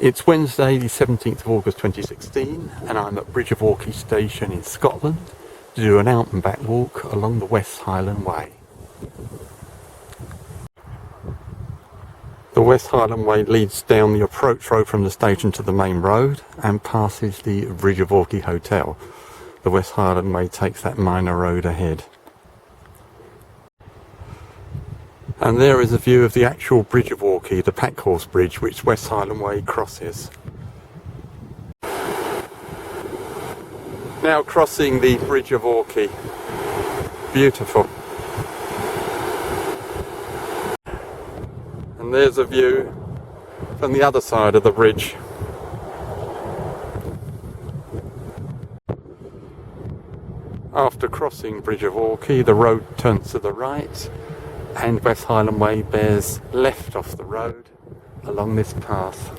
It's Wednesday the 17th of August 2016 and I'm at Bridge of Orchy station in Scotland to do an out and back walk along the West Highland Way. The West Highland Way leads down the approach road from the station to the main road and passes the Bridge of Orchy Hotel. The West Highland Way takes that minor road ahead. And there is a view of the actual Bridge of Orchy, the Packhorse Bridge, which West Highland Way crosses. Now crossing the Bridge of Orchy. Beautiful. And there's a view from the other side of the bridge. After crossing Bridge of Orchy, the road turns to the right and West Highland Way bears left off the road along this path.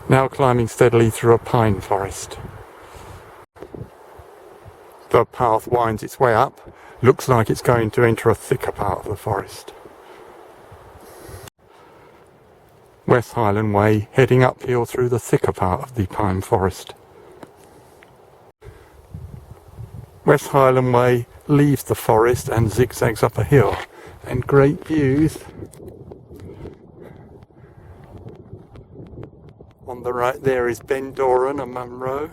Now climbing steadily through a pine forest. The path winds its way up, looks like it's going to enter a thicker part of the forest. West Highland Way heading uphill through the thicker part of the pine forest. West Highland Way leaves the forest and zigzags up a hill, and great views. On the right there is Ben Doran and Munro,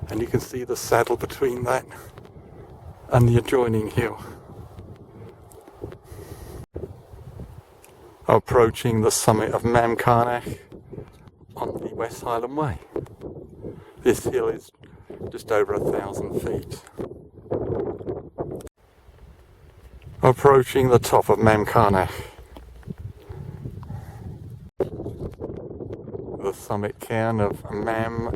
and you can see the saddle between that and the adjoining hill. Approaching the summit of Mam Carraigh on the West Highland Way. This hill is just over 1,000 feet. Approaching the top of Mam Carraigh. The summit cairn of Mam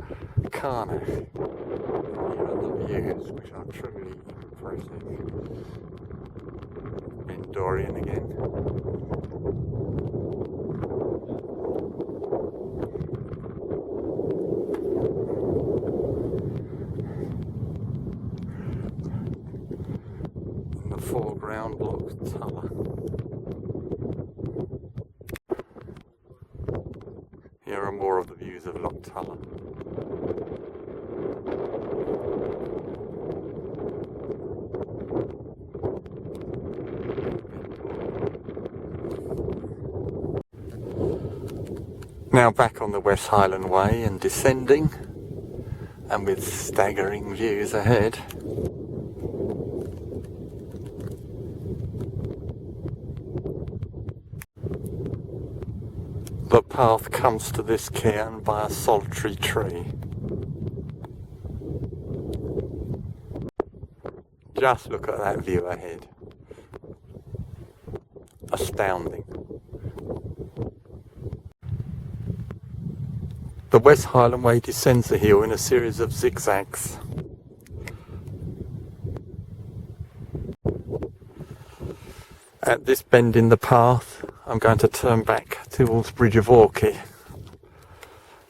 Carraigh. Here are the views, which are truly impressive. Ben Dorian again. Foreground Loch Tulla. Here are more of the views of Loch Tulla. Now back on the West Highland Way and descending, and with staggering views ahead. The path comes to this cairn by a solitary tree. Just look at that view ahead. Astounding. The West Highland Way descends the hill in a series of zigzags. At this bend in the path, I'm going to turn back towards Bridge of Orchy.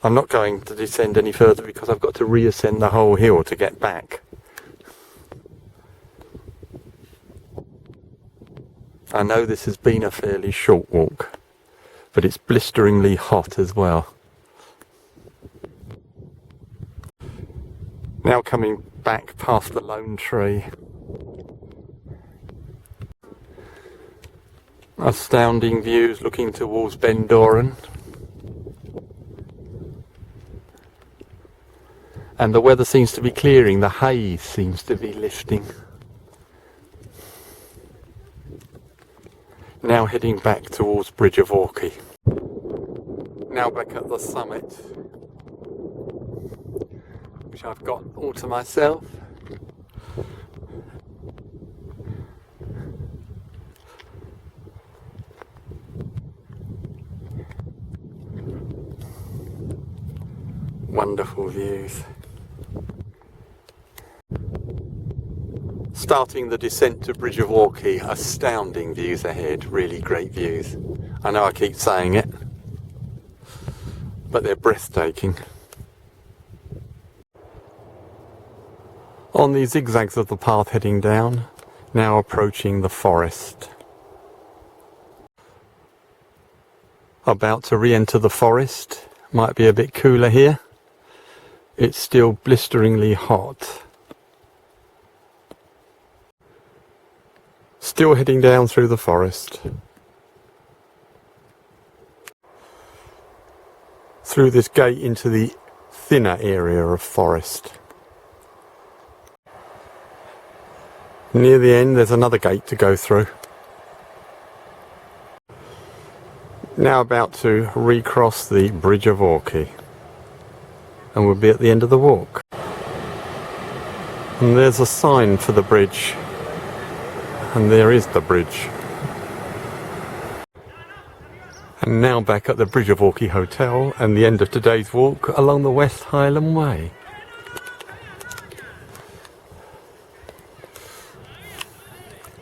I'm not going to descend any further because I've got to reascend the whole hill to get back. I know this has been a fairly short walk, but it's blisteringly hot as well. Now coming back past the lone tree. Astounding views looking towards Ben Doran. And the weather seems to be clearing, the haze seems to be lifting. Now heading back towards Bridge of Orchy. Now back at the summit, which I've got all to myself. Wonderful views. Starting the descent to Bridge of Orchy, astounding views ahead, really great views. I know I keep saying it, but they're breathtaking. On the zigzags of the path heading down, now approaching the forest. About to re-enter the forest. Might be a bit cooler here. It's still blisteringly hot. Still heading down through the forest. Through this gate into the thinner area of forest. Near the end there's another gate to go through. Now about to recross the Bridge of Orchy. And we'll be at the end of the walk. And there's a sign for the bridge. And there is the bridge. And now back at the Bridge of Orchy Hotel and the end of today's walk along the West Highland Way.